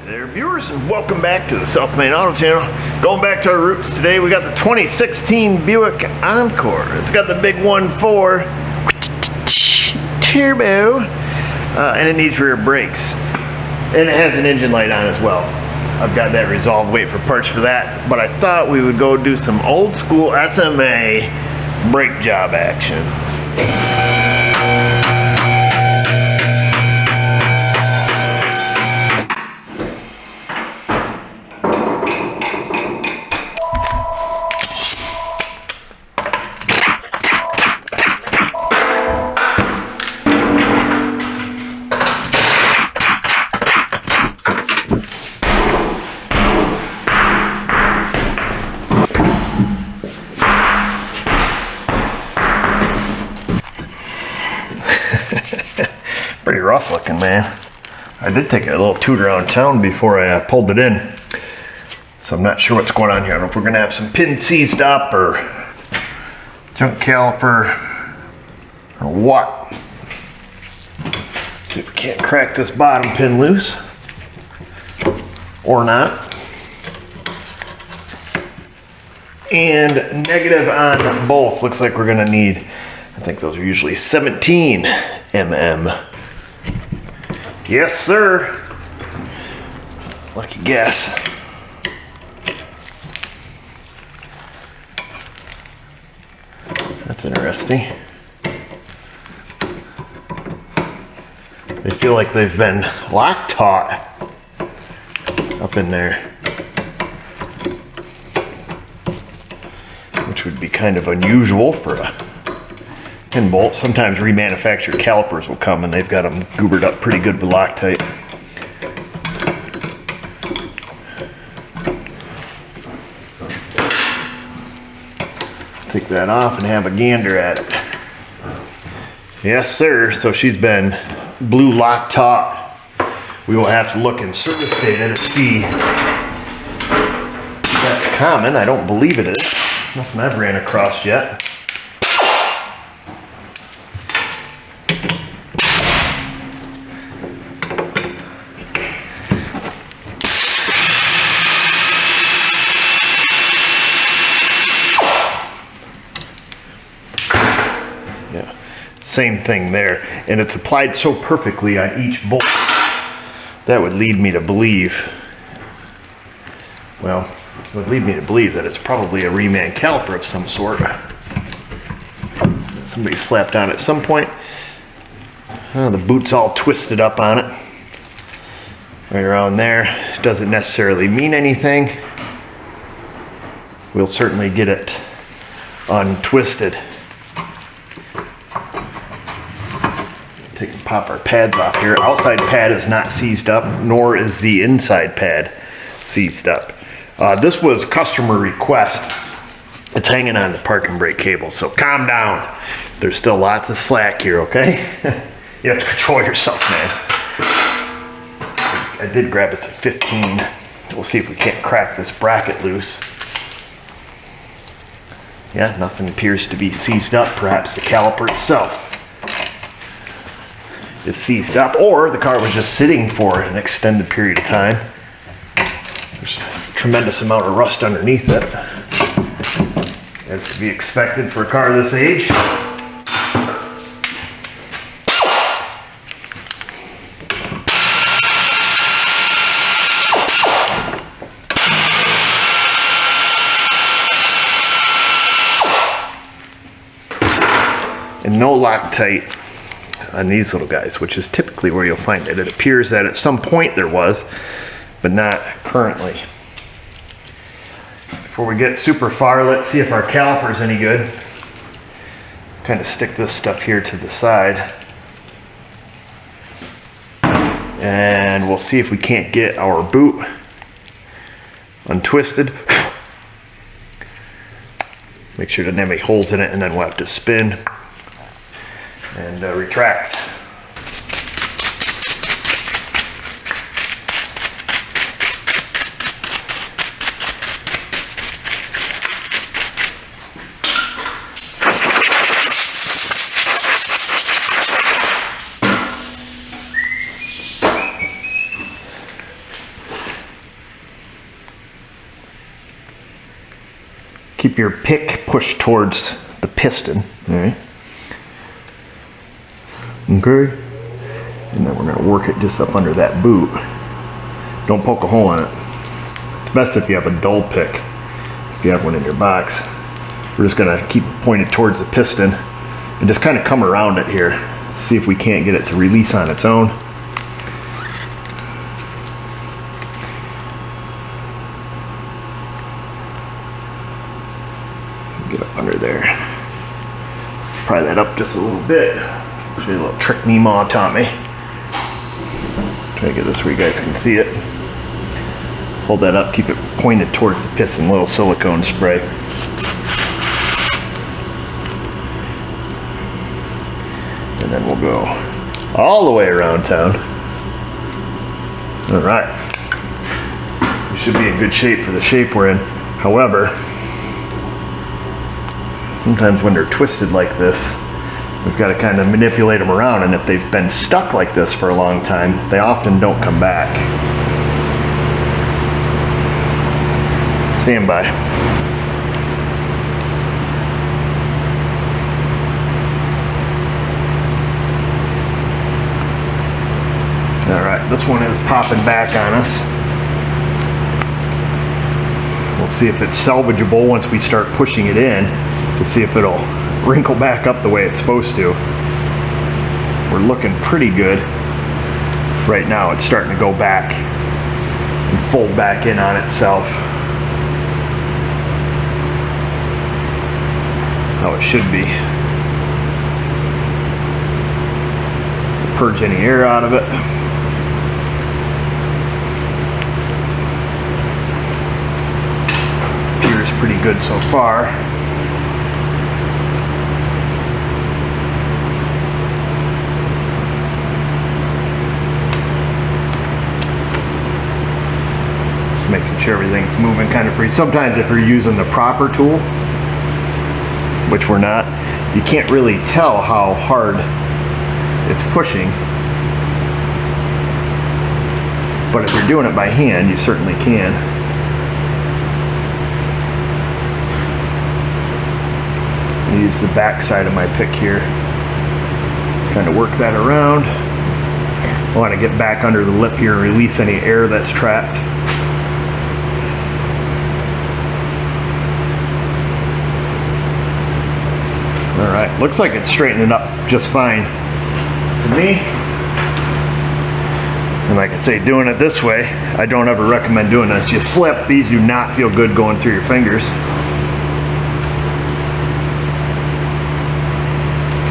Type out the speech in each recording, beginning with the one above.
There, viewers, and welcome back to the South Main Auto Channel. Going back to our roots today, we got the 2016 Buick Encore. It's got the big 1.4 turbo, and it needs rear brakes. And it has an engine light on as well. I've got that resolved, wait for parts for that. But I thought we would go do some old school SMA brake job action. Pretty rough looking, man. I did take a little toot around town before I pulled it in, so I'm not sure what's going on here. I don't know if we're gonna have some pin seized up or junk caliper or what. See if we can't crack this bottom pin loose or not. And negative on both. Looks like we're gonna need, I think those are usually 17 mm. Yes, sir. Lucky guess. That's interesting. They feel like they've been lock taut up in there, which would be kind of unusual for a pin bolt. Sometimes remanufactured calipers will come and they've got them goobered up pretty good with Loctite. Take that off and have a gander at it. Yes, sir. So she's been blue Loctite. We will have to look in service data to see if that's common. I don't believe it is. Nothing I've ran across yet. Same thing there, and it's applied so perfectly on each bolt that would lead me to believe, well, it would lead me to believe that it's probably a reman caliper of some sort. Somebody slapped on at some point. Oh, the boot's all twisted up on it. Right around there. Doesn't necessarily mean anything. We'll certainly get it untwisted. Pop our pads off here. Outside pad is not seized up, nor is the inside pad seized up. This was customer request. It's hanging on the parking brake cable, so calm down. There's still lots of slack here, okay? You have to control yourself, man. I did grab us at 15. We'll see if we can't crack this bracket loose. Yeah, nothing appears to be seized up. Perhaps the caliper itself is seized up, or the car was just sitting for an extended period of time. There's a tremendous amount of rust underneath it, as to be expected for a car this age. And no Loctite on these little guys, which is typically where you'll find it. It appears that at some point there was, but not currently. Before we get super far, let's see if our caliper is any good. Kind of stick this stuff here to the side. And we'll see if we can't get our boot untwisted. Make sure it doesn't have any holes in it, and then we'll have to spin and retract. Keep your pick pushed towards the piston, all right? Okay. And then we're gonna work it just up under that boot. Don't poke a hole in it. It's best if you have a dull pick. If you have one in your box. We're just gonna keep it pointed towards the piston and just kind of come around it here. See if we can't get it to release on its own. Get up under there. Pry that up just a little bit. Show you a little trick me ma taught me. Try to get this where you guys can see it. Hold that up, keep it pointed towards the piston, little silicone spray. And then we'll go all the way around town. All right. We should be in good shape for the shape we're in. However, sometimes when they're twisted like this, we've got to kind of manipulate them around, and if they've been stuck like this for a long time, they often don't come back. Stand by. All right, this one is popping back on us. We'll see if it's salvageable once we start pushing it in to see if it'll wrinkle back up the way it's supposed to. We're looking pretty good. Right now it's starting to go back and fold back in on itself. How it should be. Purge any air out of it. Appears pretty good so far. Just making sure everything's moving kind of free. Sometimes if you're using the proper tool, which we're not, you can't really tell how hard it's pushing. But if you're doing it by hand, you certainly can. I use the back side of my pick here. Kind of work that around. I want to get back under the lip here and release any air that's trapped. All right, looks like it's straightening up just fine to me. And like I say, doing it this way, I don't ever recommend doing this. You slip, these do not feel good going through your fingers.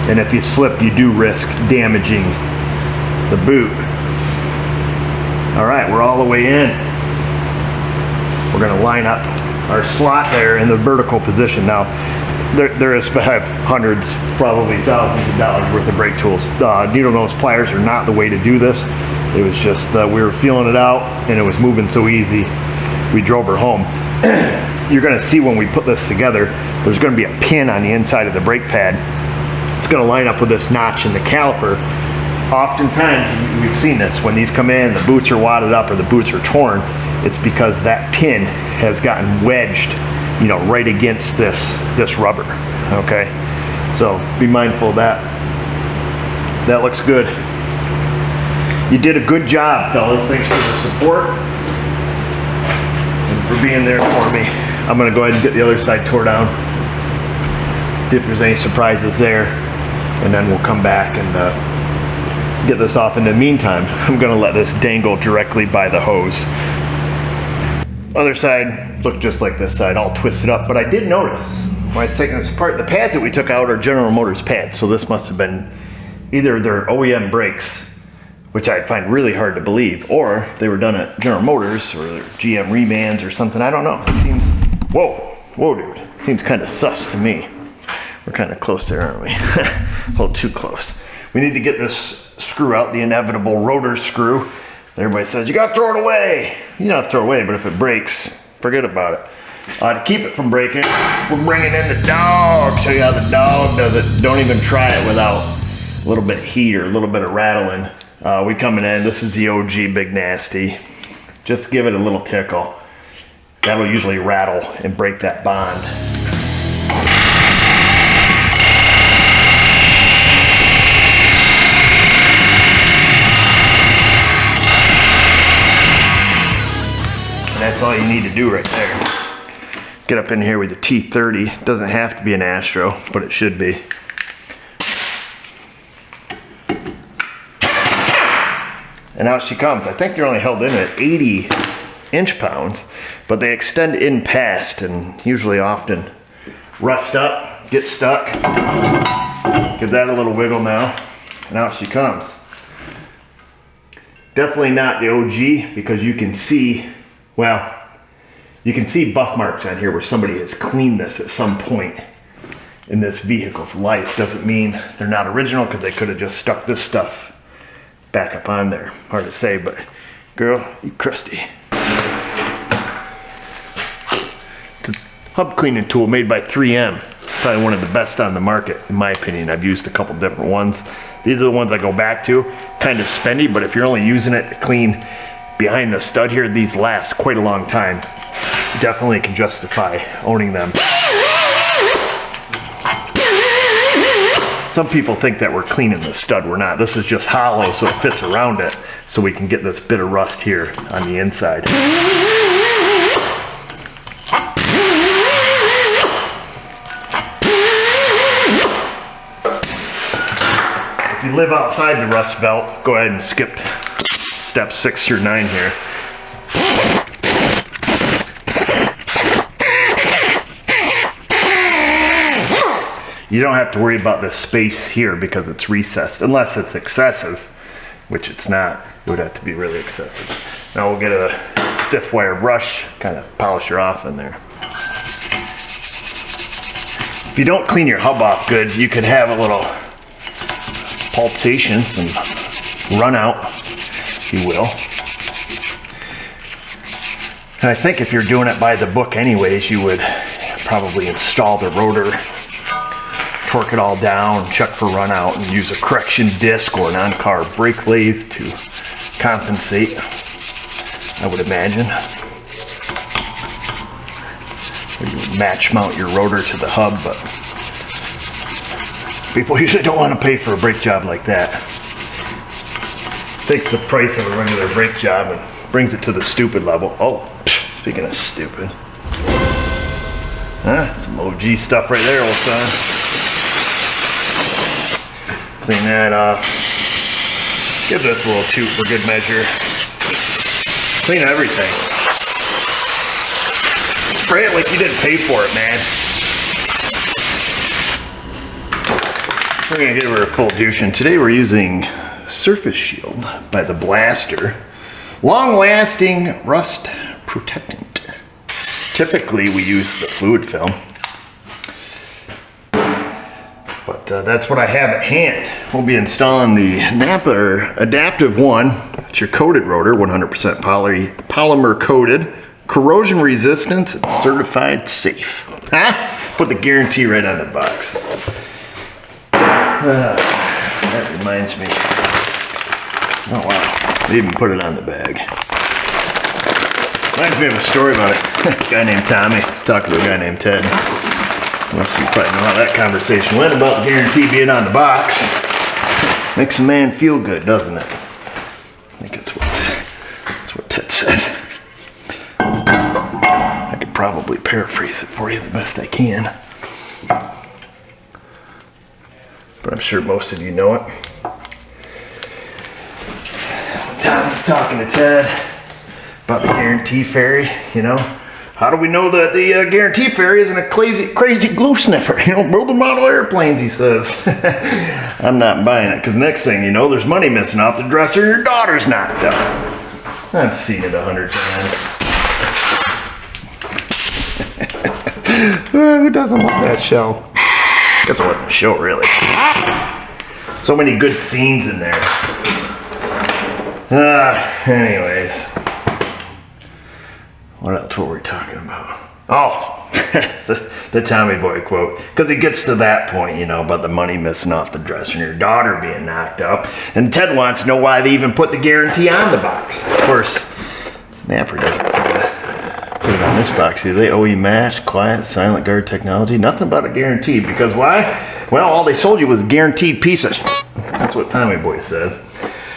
And if you slip, you do risk damaging the boot. All right, we're all the way in. We're gonna line up our slot there in the vertical position. Now, there is I have hundreds, probably thousands of dollars worth of brake tools. Needle nose pliers are not the way to do this. It was just we were feeling it out, and it was moving so easy. We drove her home. You're going to see when we put this together, there's going to be a pin on the inside of the brake pad. It's going to line up with this notch in the caliper. Oftentimes, we've seen this when these come in, the boots are wadded up or the boots are torn. It's because that pin has gotten wedged, you know, right against this rubber. Okay, so be mindful of that. That looks good. You did a good job, fellas. Thanks for the support and for being there for me. I'm gonna go ahead and get the other side tore down, see if there's any surprises there, and then we'll come back and get this off. In the meantime, I'm gonna let this dangle directly by the hose. Other side looked just like this side, all twisted up, but I did notice when I was taking this apart, the pads that we took out are General Motors pads, so this must have been either their OEM brakes, which I find really hard to believe, or they were done at General Motors or GM remans or something. I don't know. It seems, whoa, dude. It seems kind of sus to me. We're kind of close there, aren't we? A little too close. We need to get this screw out, the inevitable rotor screw. Everybody says, you gotta throw it away. You don't have to throw it away, but if it breaks, forget about it. To keep it from breaking, we're bringing in the dog. Show you how the dog does it. Don't even try it without a little bit of heat or a little bit of rattling. We coming in, this is the OG Big Nasty. Just give it a little tickle. That'll usually rattle and break that bond. that's all you need to do right there. Get up in here with your T30. It doesn't have to be an Astro, but it should be. And out she comes. I think they're only held in at 80 inch-pounds, but they extend in past and usually often rust up, get stuck. Give that a little wiggle now, and out she comes. Definitely not the OG, because you can see, well, you can see buff marks on here where somebody has cleaned this at some point in this vehicle's life. Doesn't mean they're not original, because they could have just stuck this stuff back up on there. Hard to say, but girl, you crusty. It's a hub cleaning tool made by 3M. Probably one of the best on the market, in my opinion. I've used a couple different ones. These are the ones I go back to. Kind of spendy, but if you're only using it to clean behind the stud here, these last quite a long time. Definitely can justify owning them. Some people think that we're cleaning the stud. We're not. This is just hollow so it fits around it, so we can get this bit of rust here on the inside. If you live outside the rust belt, go ahead and skip steps 6 through 9 here. You don't have to worry about this space here because it's recessed, unless it's excessive, which it's not. It would have to be really excessive. Now we'll get a stiff wire brush, kind of polish her off in there. If you don't clean your hub off good, you could have a little pulsation, some run out, if you will. And I think if you're doing it by the book anyways, you would probably install the rotor, torque it all down, check for run out, and use a correction disc or an on-car brake lathe to compensate, I would imagine. Or you would match mount your rotor to the hub, but people usually don't want to pay for a brake job like that. Takes the price of a regular brake job and brings it to the stupid level. Oh, speaking of stupid. Some OG stuff right there, old son. Clean that off. Give this a little toot for good measure. Clean everything. Spray it like you didn't pay for it, man. We're gonna give her a full douching. Today we're using Surface Shield by the Blaster. Long-lasting rust protectant. Typically we use the fluid film. But that's what I have at hand. We'll be installing the Napa Adaptive 1. It's your coated rotor, 100% polymer coated, corrosion resistant, and certified safe. Put the guarantee right on the box. That reminds me. Oh wow, they even put it on the bag. Reminds me of a story about a guy named Tommy talking to a guy named Ted. Well, so you probably know how that conversation went about the guarantee being on the box. Makes a man feel good, doesn't it? I think that's what Ted said. I could probably paraphrase it for you the best I can. But I'm sure most of you know it. Tom was talking to Ted about the guarantee fairy, you know. How do we know that the guarantee fairy isn't a crazy glue sniffer? You know, building model airplanes, he says. I'm not buying it, because next thing you know, there's money missing off the dresser and your daughter's knocked out. I've seen it 100 times. Who doesn't love that show? That's a what show, really. So many good scenes in there. Anyways. What else were we talking about? Oh, the Tommy Boy quote. Because it gets to that point, you know, about the money missing off the dresser and your daughter being knocked up. And Ted wants to know why they even put the guarantee on the box. Of course, Napper doesn't put it on this box either. They OE mask, quiet, silent guard technology. Nothing about a guarantee. Because why? Well, all they sold you was guaranteed pieces. That's what Tommy Boy says.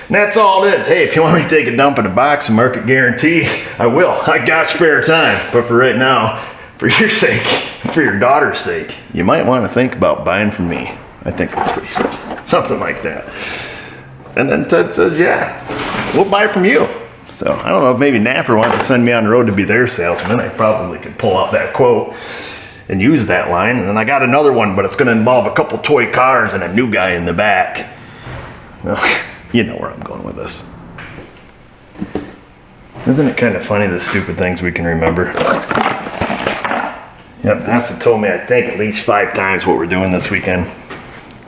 And that's all it is. Hey, if you want me to take a dump in a box and market guarantee, I will. I got spare time. But for right now, for your sake, for your daughter's sake, you might want to think about buying from me. I think that's what he said. Something like that. And then Ted says, yeah, we'll buy from you. So I don't know if maybe Napper wants to send me on the road to be their salesman. I probably could pull out that quote and use that line. And then I got another one, but it's going to involve a couple toy cars and a new guy in the back. Well, you know where I'm going with this. Isn't it kind of funny, the stupid things we can remember? Yep, Vanessa told me, I think, at least 5 times what we're doing this weekend.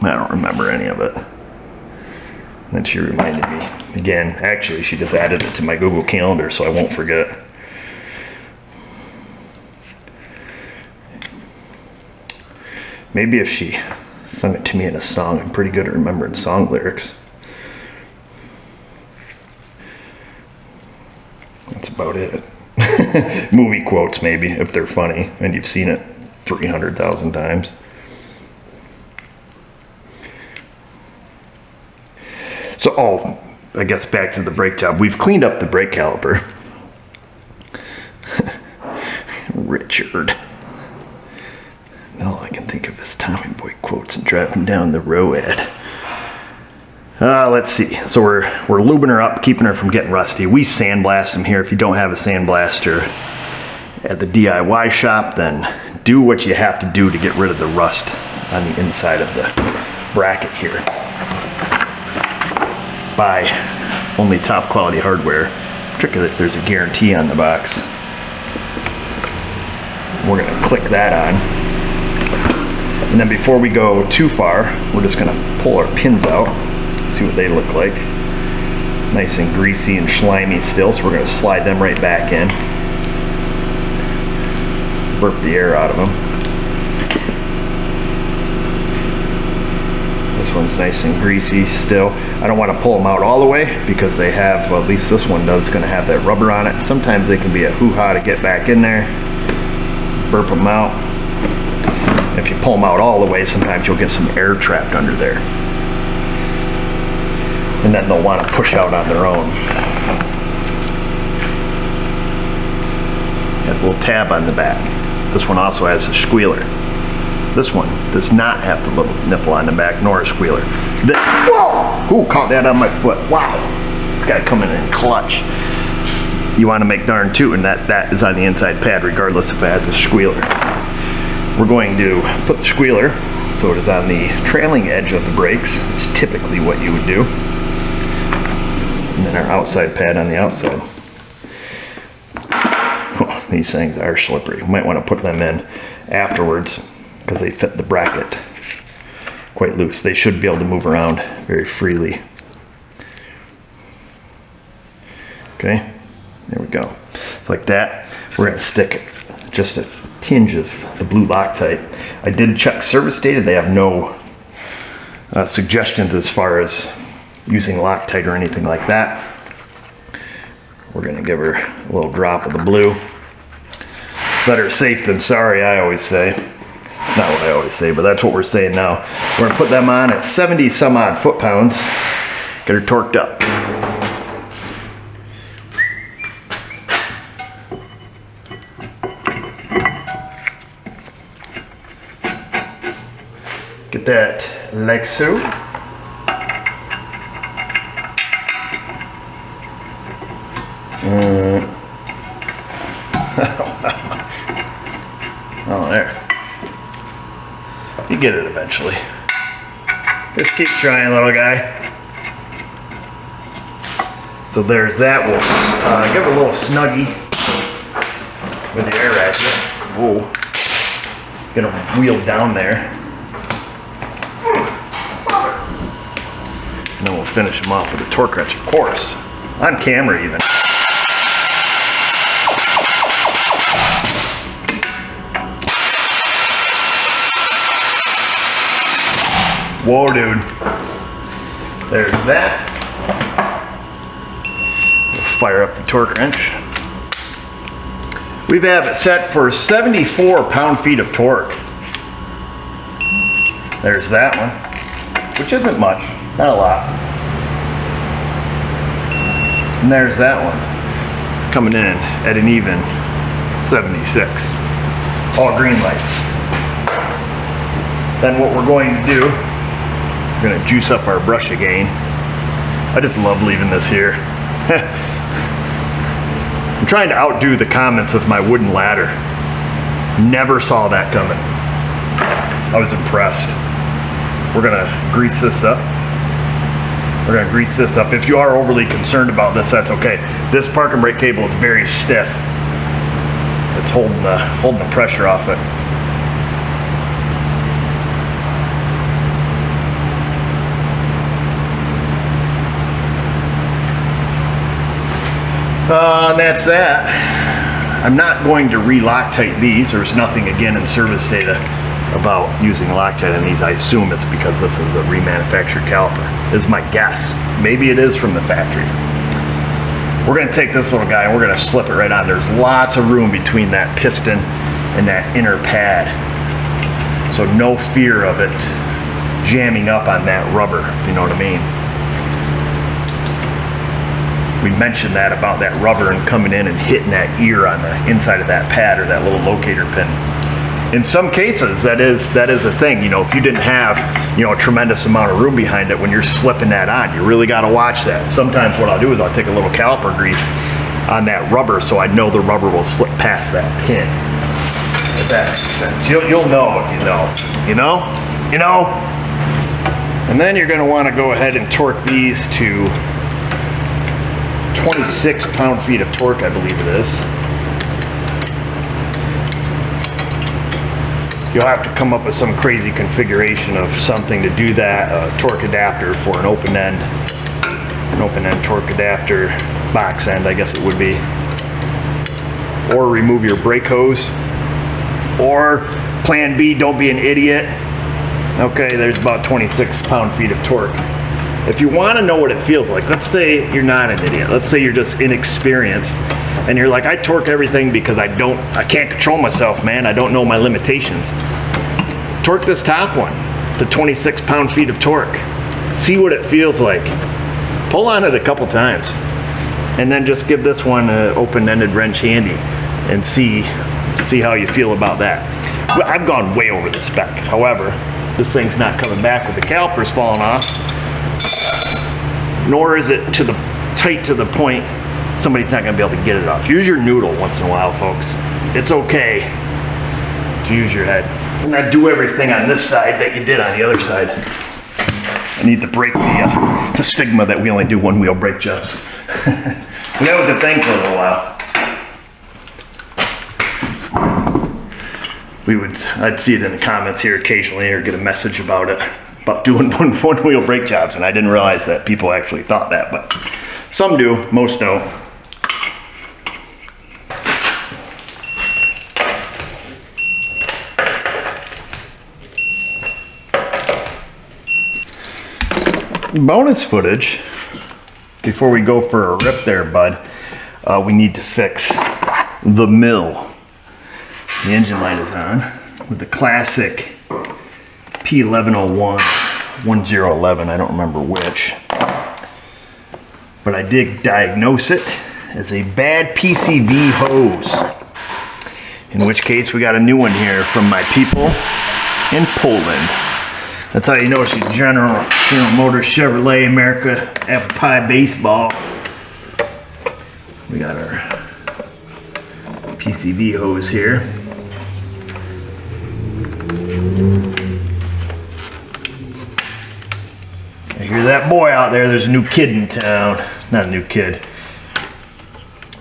I don't remember any of it. And then she reminded me again. Actually, she just added it to my Google Calendar so I won't forget. Maybe if she sung it to me in a song, I'm pretty good at remembering song lyrics. That's about it. Movie quotes, maybe, if they're funny and you've seen it 300,000 times. So, I guess back to the brake job. We've cleaned up the brake caliper. Richard. All I can think of is Tommy Boy quotes and driving down the road. Let's see. So we're lubing her up, keeping her from getting rusty. We sandblast them here. If you don't have a sandblaster at the DIY shop, then do what you have to do to get rid of the rust on the inside of the bracket here. Buy only top quality hardware, particularly if there's a guarantee on the box. We're going to click that on. And then before we go too far, we're just going to pull our pins out, see what they look like. Nice and greasy and slimy still, so we're going to slide them right back in. Burp the air out of them. This one's nice and greasy still. I don't want to pull them out all the way because they have, well, at least this one does, going to have that rubber on it. Sometimes they can be a hoo-ha to get back in there. Burp them out. If you pull them out all the way, sometimes you'll get some air trapped under there. And then they'll want to push out on their own. Has a little tab on the back. This one also has a squealer. This one does not have the little nipple on the back, nor a squealer. Whoa! Ooh, caught that on my foot. Wow. It's got to come in clutch. You want to make darn tootin' that is on the inside pad, regardless if it has a squealer. We're going to put the squealer so it is on the trailing edge of the brakes. It's typically what you would do. And then our outside pad on the outside. Oh, these things are slippery. You might want to put them in afterwards because they fit the bracket quite loose. They should be able to move around very freely. Okay, there we go. Like that. We're going to stick just a tinge of the blue Loctite. I did check service data. They have no suggestions as far as using Loctite or anything like that. We're going to give her a little drop of the blue. Better safe than sorry, I always say. It's not what I always say, but that's what we're saying now. We're going to put them on at 70 some odd foot-pounds. Get her torqued up. Get that like so. Oh, there. You get it eventually. Just keep trying, little guy. So there's that. We'll give it a little snuggie with the air ratchet. Whoa. Get them wheeled down there. And then we'll finish them off with a torque wrench, of course. On camera even. Whoa, dude. There's that. We'll fire up the torque wrench. We have it set for 74 pound-feet of torque. There's that one, which isn't much, not a lot. And there's that one, coming in at an even 76. All green lights. Then what we're going to do, we're going to juice up our brush again. I just love leaving this here. I'm trying to outdo the comments of my wooden ladder. Never saw that coming. I was impressed. We're going to grease this up. We're going to grease this up. If you are overly concerned about this, that's okay. This parking brake cable is very stiff. It's holding the pressure off it. And that's that. I'm not going to re-Loctite these. There's nothing again in service data about using Loctite on these. I assume it's because this is a remanufactured caliper, is my guess. Maybe it is from the factory. We're going to take this little guy and we're going to slip it right on. There's lots of room between that piston and that inner pad, so no fear of it jamming up on that rubber, if you know what I mean. We mentioned that about that rubber and coming in and hitting that ear on the inside of that pad or that little locator pin. In some cases, that is a thing. You know, if you didn't have, you know, a tremendous amount of room behind it when you're slipping that on, you really got to watch that. Sometimes what I'll do is I'll take a little caliper grease on that rubber so I know the rubber will slip past that pin. If that makes sense. You'll know if you know. You know? You know? And then you're going to want to go ahead and torque these to 26 pound-feet of torque, I believe it is. You'll have to come up with some crazy configuration of something to do that. A torque adapter for an open-end torque adapter, box end, I guess it would be. Or remove your brake hose. Or plan B, don't be an idiot. Okay, there's about 26 pound-feet of torque. If you want to know what it feels like, let's say you're not an idiot. Let's say you're just inexperienced and you're like, I torque everything because I can't control myself, man. I don't know my limitations. Torque this top one to 26 pound-feet of torque. See what it feels like. Pull on it a couple times and then just give this one an open-ended wrench handy and see how you feel about that. I've gone way over the spec. However, this thing's not coming back with the calipers falling off, nor is it tight to the point somebody's not going to be able to get it off. Use your noodle once in a while, folks. It's okay to use your head. And not do everything on this side that you did on the other side. I need to break the stigma that we only do one-wheel brake jobs. That was a thing for a little while. I'd see it in the comments here occasionally or get a message about it, about doing one-wheel brake jobs, and I didn't realize that people actually thought that, but some do, most don't. Bonus footage, before we go for a rip there, bud, we need to fix the mill. The engine light is on with the classic P1101, 1011, I don't remember which. But I did diagnose it as a bad PCV hose. In which case we got a new one here from my people in Poland. That's how you know she's General Motors Chevrolet America Apple Pie Baseball. We got our PCV hose here. I hear that boy out there. There's a new kid in town. Not a new kid.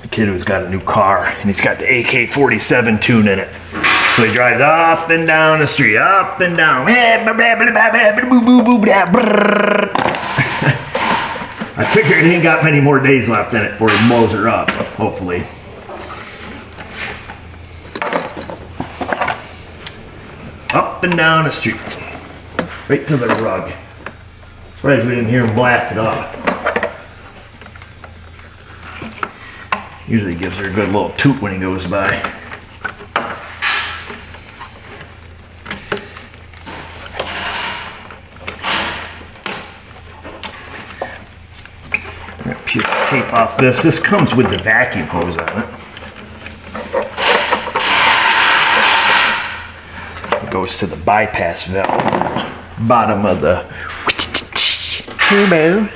A kid who's got a new car, and he's got the AK-47 tune in it. So he drives up and down the street, up and down. I figured he ain't got many more days left in it before he blows her up, hopefully. Up and down the street, right to the rug. Surprised we didn't hear him blast it off. Usually gives her a good little toot when he goes by. tape off this. This comes with the vacuum hose on it. It goes to the bypass valve, bottom of the turbo.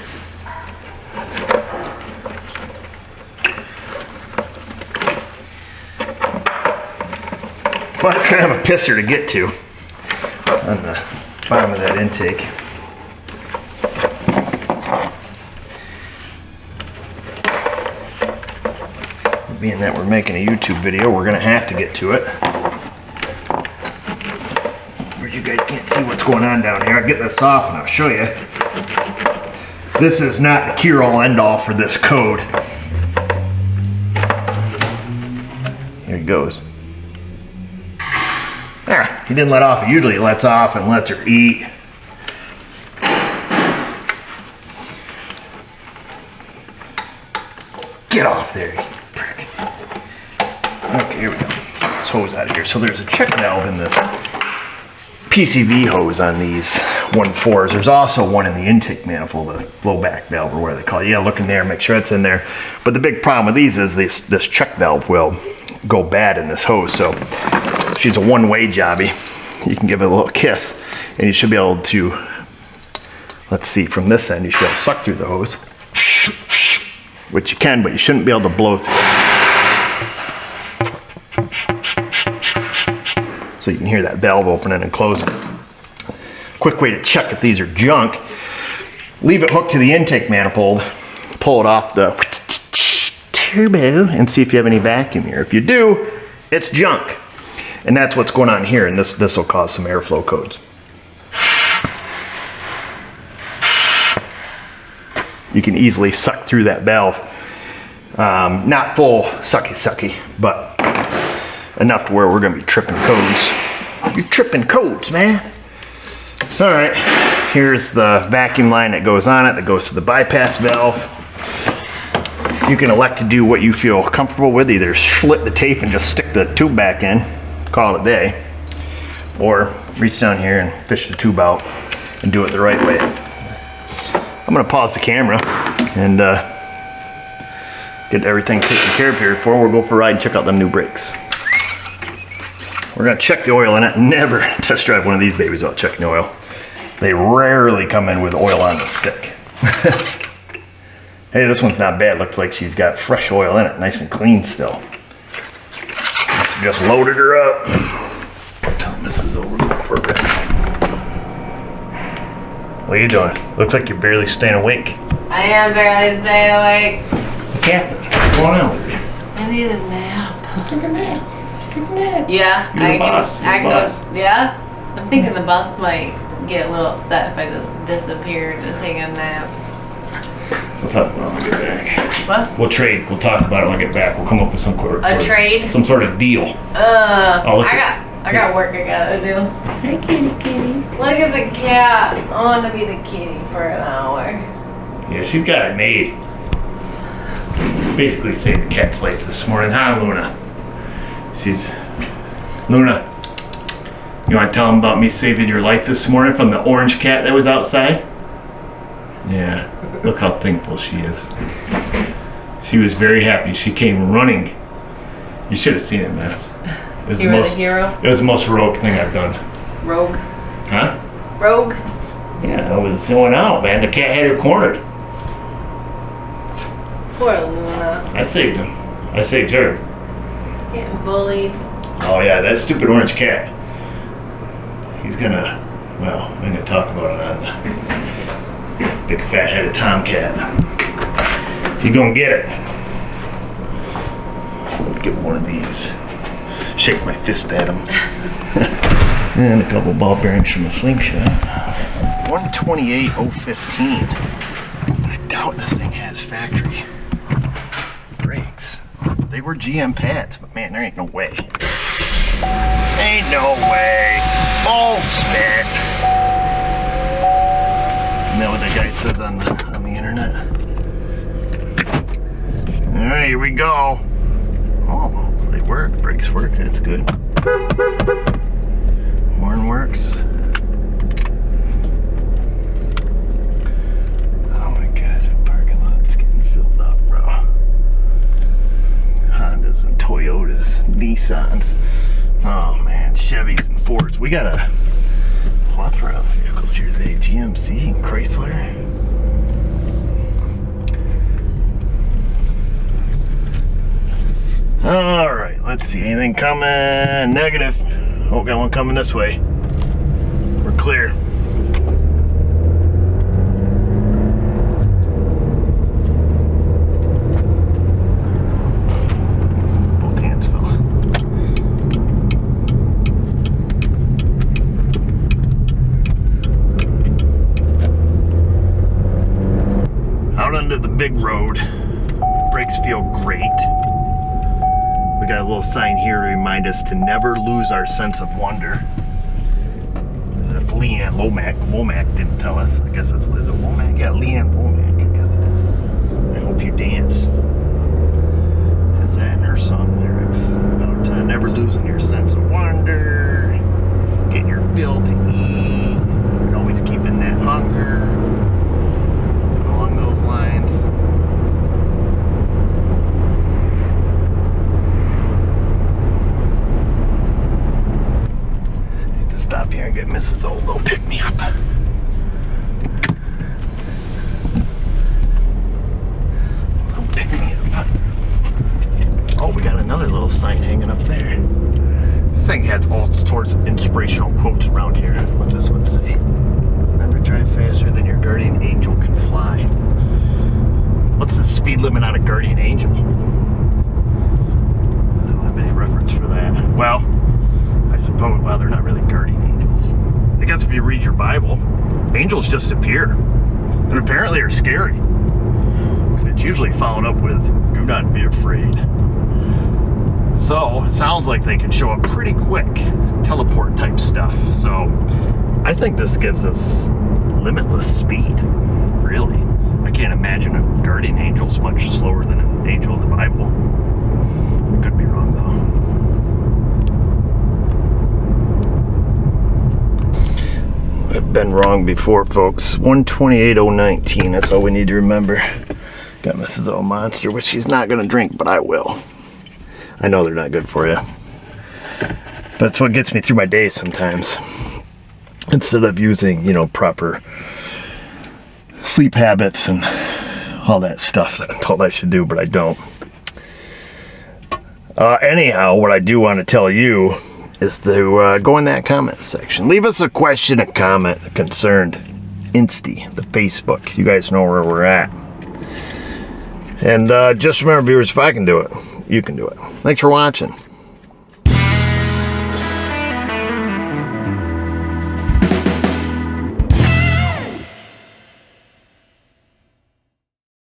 Well, it's kind of a pisser to get to on the bottom of that intake. Being that we're making a YouTube video, we're gonna have to get to it. Where you guys can't see what's going on down here. I'll get this off and I'll show you. This is not the cure-all end-all for this code. Here he goes. There, he didn't let off. Usually he lets off and lets her eat. Get off there, you prick. Okay, here we go. This hose out of here. So there's a check valve in this PCV hose on these 1.4s. There's also one in the intake manifold, the flowback valve, or whatever they call it. Yeah, look in there, make sure it's in there. But the big problem with these is this check valve will go bad in this hose. So if she's a one-way jobby, you can give it a little kiss, and you should be able to, let's see, from this end, you should be able to suck through the hose. Which you can, but you shouldn't be able to blow through it. So you can hear that valve opening and closing. Quick way to check if these are junk: leave it hooked to the intake manifold, pull it off the turbo, and see if you have any vacuum here. If you do, it's junk. And that's what's going on here, and this will cause some airflow codes. You can easily suck through that valve. Not full sucky, but enough to where we're gonna be tripping codes. You're tripping codes, man. All right, here's the vacuum line that goes on it, that goes to the bypass valve. You can elect to do what you feel comfortable with, either slit the tape and just stick the tube back in, call it a day, or reach down here and fish the tube out and do it the right way. I'm gonna pause the camera and get everything taken care of here before we'll go for a ride and check out them new brakes. We're gonna check the oil in it. Never test drive one of these babies without checking the oil. They rarely come in with oil on the stick. Hey, this one's not bad. Looks like she's got fresh oil in it, nice and clean still. Just loaded her up. Tell Mrs. O we're going for a ride. What are you doing? Looks like you're barely staying awake. I am barely staying awake. What's happening? What's going on with you? I need a nap. Take a nap. Take a nap. Yeah, You're the boss. I can go. Yeah, I'm thinking the boss might get a little upset if I just disappeared to take a nap. We'll talk about it when I get back. What? We'll trade. We'll talk about it when I get back. We'll come up with some sort of trade? Some sort of deal. I got work I gotta do. Hi, kitty. Look at the cat. I want to be the kitty for an hour. Yeah, she's got it made. Basically saved the cat's life this morning, huh, Luna? Luna, you want to tell them about me saving your life this morning from the orange cat that was outside? Yeah, look how thankful she is. She was very happy. She came running. You should have seen it, Mess. You were the hero? It was the most heroic thing I've done. Rogue? Huh? Rogue? Yeah, I was going out, man. The cat had her cornered. Poor Luna. I saved him. I saved her. Getting bullied. Oh yeah, that stupid orange cat. He's gonna, well, I'm gonna talk about it on the big fat-headed tomcat. He's gonna get it. Get one of these. Shake my fist at him. And a couple ball bearings from the slingshot. 128.015. I doubt this thing has factory brakes. They were GM pads, but man, there ain't no way. Ain't no way. Bullspit. Isn't that what that guy says on the internet? All right, here we go. Oh, they work. Brakes work. That's good. Horn works. Oh my gosh, the parking lot's getting filled up. and Toyotas, Nissans. Oh man, Chevys and Fords. We got a plethora of vehicles here today. GMC and Chrysler. All right, let's see. Anything coming? Negative. Oh, got one coming this way. We're clear. Both hands fell. Out onto the big road. Brakes feel great. We got a little sign here to remind us to never lose our sense of wonder. As if Leanne Womack didn't tell us. I guess is it Womack? Yeah, Leanne Womack, I guess it is. I hope you dance. That's that in her song lyrics. About never losing your sense of wonder, getting your fill to eat, and always keeping that hunger. Something along those lines. Stop here and get Mrs. O to pick me up. Pick me up. Oh, we got another little sign hanging up there. This thing has all sorts of inspirational quotes around here. What's this one say? Never drive faster than your guardian angel can fly. What's the speed limit on a guardian angel? I don't have any reference for that. Well, I suppose, well, they're not really guardian angels. I guess if you read your Bible, angels just appear. And apparently are scary. And it's usually followed up with, do not be afraid. So, it sounds like they can show up pretty quick. Teleport type stuff. So, I think this gives us limitless speed. Really. I can't imagine a guardian angel's much slower than an angel in the Bible. I could be wrong though. I've been wrong before, folks. 128.019, that's all we need to remember. Got Mrs. O Monster, which she's not going to drink, but I will. I know they're not good for you. But it's what gets me through my day sometimes. Instead of using, proper sleep habits and all that stuff that I'm told I should do, but I don't. Anyhow, what I do want to tell you is to go in that comment section. Leave us a question, a comment, a concern. Insty, the Facebook. You guys know where we're at. And just remember, viewers, if I can do it, you can do it. Thanks for watching.